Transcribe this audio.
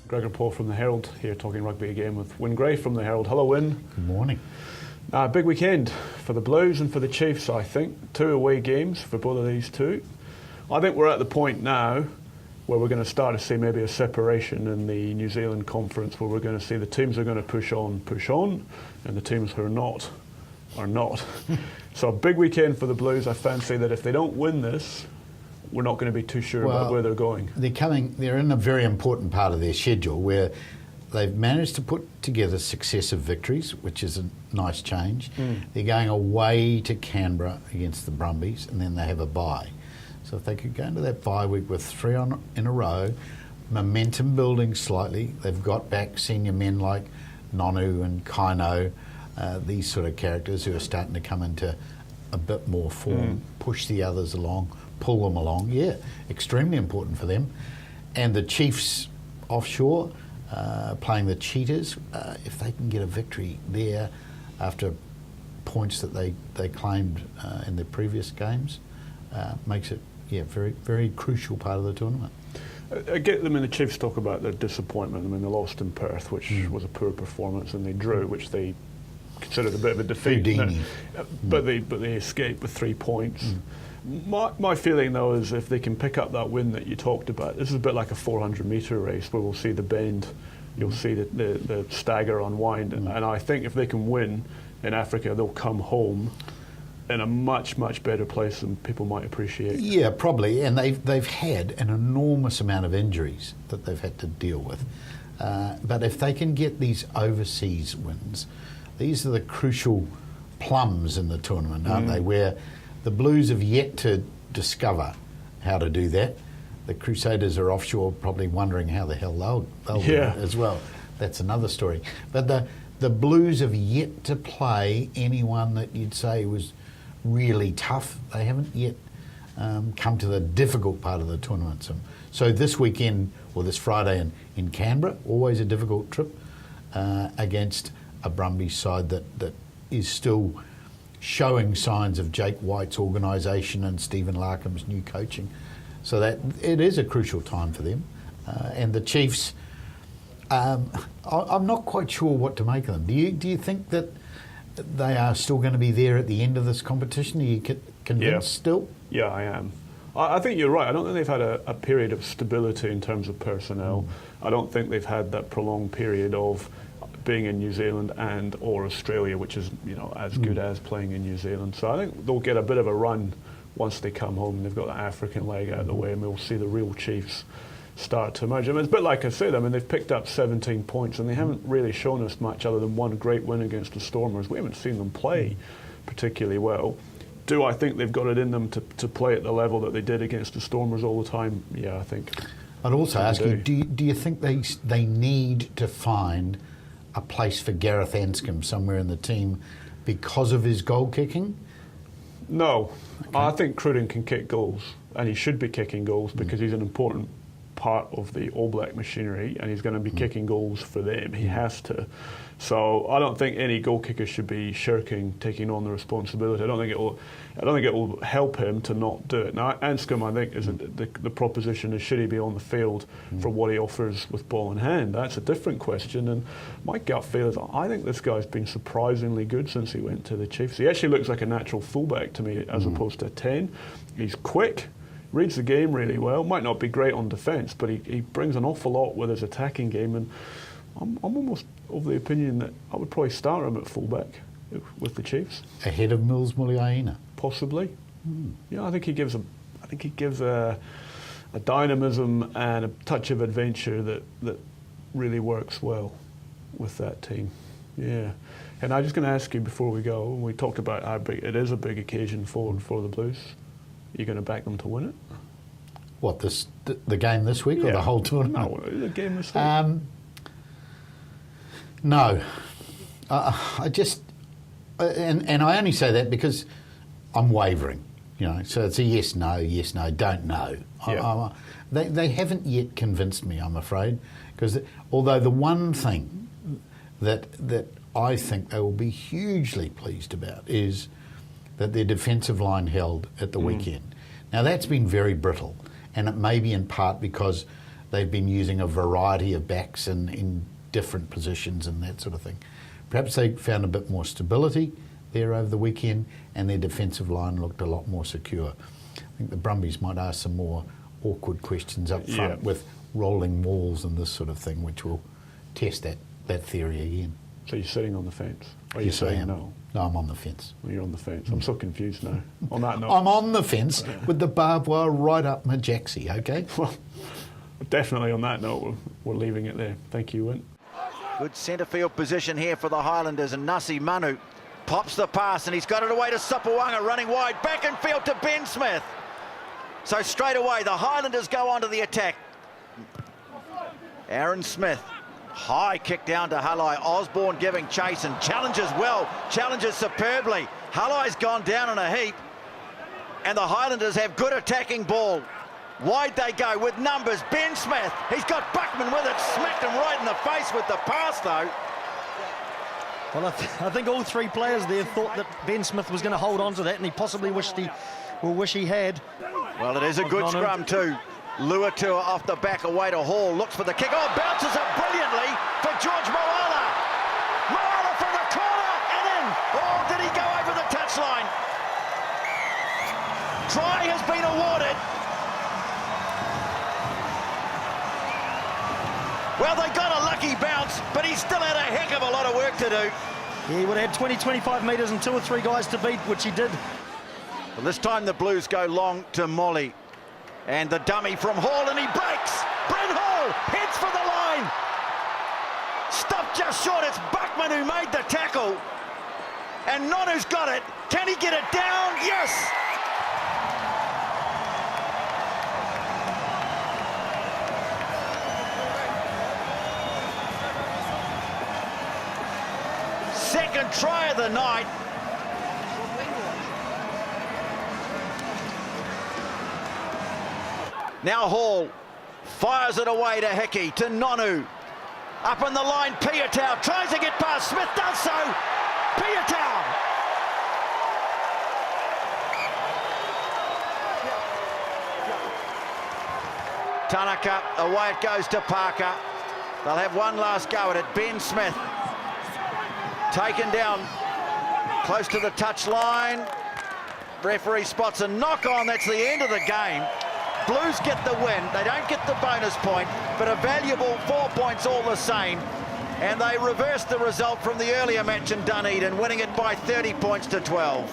Gregor Paul from the Herald here talking rugby again with Wyn Gray from the Herald. Hello, Wyn. Good morning. Big weekend for the Blues and for the Chiefs, I think. 2 away games for both of these two. I think we're at the point now where we're going to start to see maybe a separation in the New Zealand conference, where we're going to see the teams who are going to push on, and the teams who are not, are not. So a big weekend for the Blues. I fancy that if they don't win this, we're not going to be too sure about where they're going. They're in a very important part of their schedule where they've managed to put together successive victories, which is a nice change. They're going away to Canberra against the Brumbies, and then they have a bye. So if they could go into that bye week with 3 in a row, momentum building slightly, they've got back senior men like Nonu and Kaino, these sort of characters who are starting to come into a bit more form, push the others along, pull them along. Yeah, extremely important for them. And the Chiefs offshore, playing the Cheetahs, if they can get a victory there after points that they claimed in their previous games, makes it very, very crucial part of the tournament. I get them, and the Chiefs talk about their disappointment. I mean, they lost in Perth, which was a poor performance, and they drew, which they considered a bit of a defeat. But they escaped with 3 points. My feeling, though, is if they can pick up that win that you talked about, this is a bit like a 400-metre race where we'll see the bend, you'll see the stagger unwind, and I think if they can win in Africa, they'll come home in a much, much better place than people might appreciate. Yeah, probably, and they've had an enormous amount of injuries that they've had to deal with. But if they can get these overseas wins, these are the crucial plums in the tournament, aren't they, where the Blues have yet to discover how to do that. The Crusaders are offshore probably wondering how the hell they'll do it as well. That's another story. But the Blues have yet to play anyone that you'd say was really tough. They haven't yet come to the difficult part of the tournament. So this weekend, or this Friday in Canberra, always a difficult trip against a Brumbies side that is still showing signs of Jake White's organisation and Stephen Larkham's new coaching. So that it is a crucial time for them. And the Chiefs, I'm not quite sure what to make of them. Do you think that they are still going to be there at the end of this competition? Are you convinced still? Yeah, I am. I think you're right. I don't think they've had a period of stability in terms of personnel. I don't think they've had that prolonged period of being in New Zealand and or Australia, which is as good as playing in New Zealand. So I think they'll get a bit of a run once they come home and they've got the African leg out of the way, and we'll see the real Chiefs start to emerge. I mean, it's a bit like I said, they've picked up 17 points and they haven't really shown us much other than one great win against the Stormers. We haven't seen them play particularly well. Do I think they've got it in them to play at the level that they did against the Stormers all the time? Yeah, I think. I'd also ask you, do you think they need to find a place for Gareth Anscombe somewhere in the team because of his goal kicking? No. Okay. I think Cruden can kick goals, and he should be kicking goals because he's an important part of the All Black machinery, and he's going to be kicking goals for them. He has to. So I don't think any goal kicker should be shirking taking on the responsibility. I don't think it will help him to not do it. Now, Anscombe, I think, is the proposition is should he be on the field for what he offers with ball in hand? That's a different question. And my gut feel is I think this guy's been surprisingly good since he went to the Chiefs. He actually looks like a natural fullback to me as opposed to a 10. He's quick. Reads the game really well. Might not be great on defence, but he brings an awful lot with his attacking game. And I'm almost of the opinion that I would probably start him at fullback with the Chiefs. Ahead of Mills Muliaina? Possibly. Yeah, I think he gives a dynamism and a touch of adventure that really works well with that team. Yeah. And I'm just going to ask you before we go, we talked about how big it is a big occasion for the Blues. Are you going to back them to win it? What, the game this week or the whole tournament? No, the game this week. No. I just... And I only say that because I'm wavering, so it's a yes, no, don't know. Yeah. They haven't yet convinced me, I'm afraid, because although the one thing that I think they will be hugely pleased about is that their defensive line held at the weekend. Now, that's been very brittle, and it may be in part because they've been using a variety of backs in different positions and that sort of thing. Perhaps they found a bit more stability there over the weekend, and their defensive line looked a lot more secure. I think the Brumbies might ask some more awkward questions up front with rolling walls and this sort of thing, which will test that theory again. So you're sitting on the fence? Or are you saying no? No, I'm on the fence. Well, you're on the fence. I'm so confused now. On that note, I'm on the fence with the barbed wire right up my jacksie, okay? Well, definitely on that note, we're leaving it there. Thank you, Win. Good centre field position here for the Highlanders, and Nasi Manu pops the pass and he's got it away to Sapawanga, running wide, back in field to Ben Smith. So straight away the Highlanders go on to the attack. Aaron Smith, high kick down to Halai. Osborne giving chase and challenges well, challenges superbly. Halai's gone down in a heap, and the Highlanders have good attacking ball. Wide they go with numbers. Ben Smith, he's got Buckman with it, smacked him right in the face with the pass though. Well, I think all three players there thought that Ben Smith was going to hold on to that, and he possibly wish he had. Well, it is a good scrum too. Luatua off the back, away to Hall, looks for the kick. Oh, bounces it brilliantly for George Moala. Moala from the corner and in. Oh, did he go over the touchline? Try has been awarded. Well, they got a lucky bounce, but he still had a heck of a lot of work to do. Yeah, he would have had 20, 25 metres and 2 or 3 guys to beat, which he did. Well, this time the Blues go long to Molly. And the dummy from Hall, and he breaks. Brent Hall heads for the line. Stopped just short. It's Buckman who made the tackle. And Nonu's got it. Can he get it down? Yes! Second try of the night. Now Hall fires it away to Hickey, to Nonu. Up on the line, Piutau tries to get past Smith, does so. Piutau. Tanaka, away it goes to Parker. They'll have one last go at it. Ben Smith taken down close to the touch line. Referee spots a knock on. That's the end of the game. Blues get the win. They don't get the bonus point, but a valuable 4 points all the same. And they reverse the result from the earlier match in Dunedin, winning it by 30 points to 12.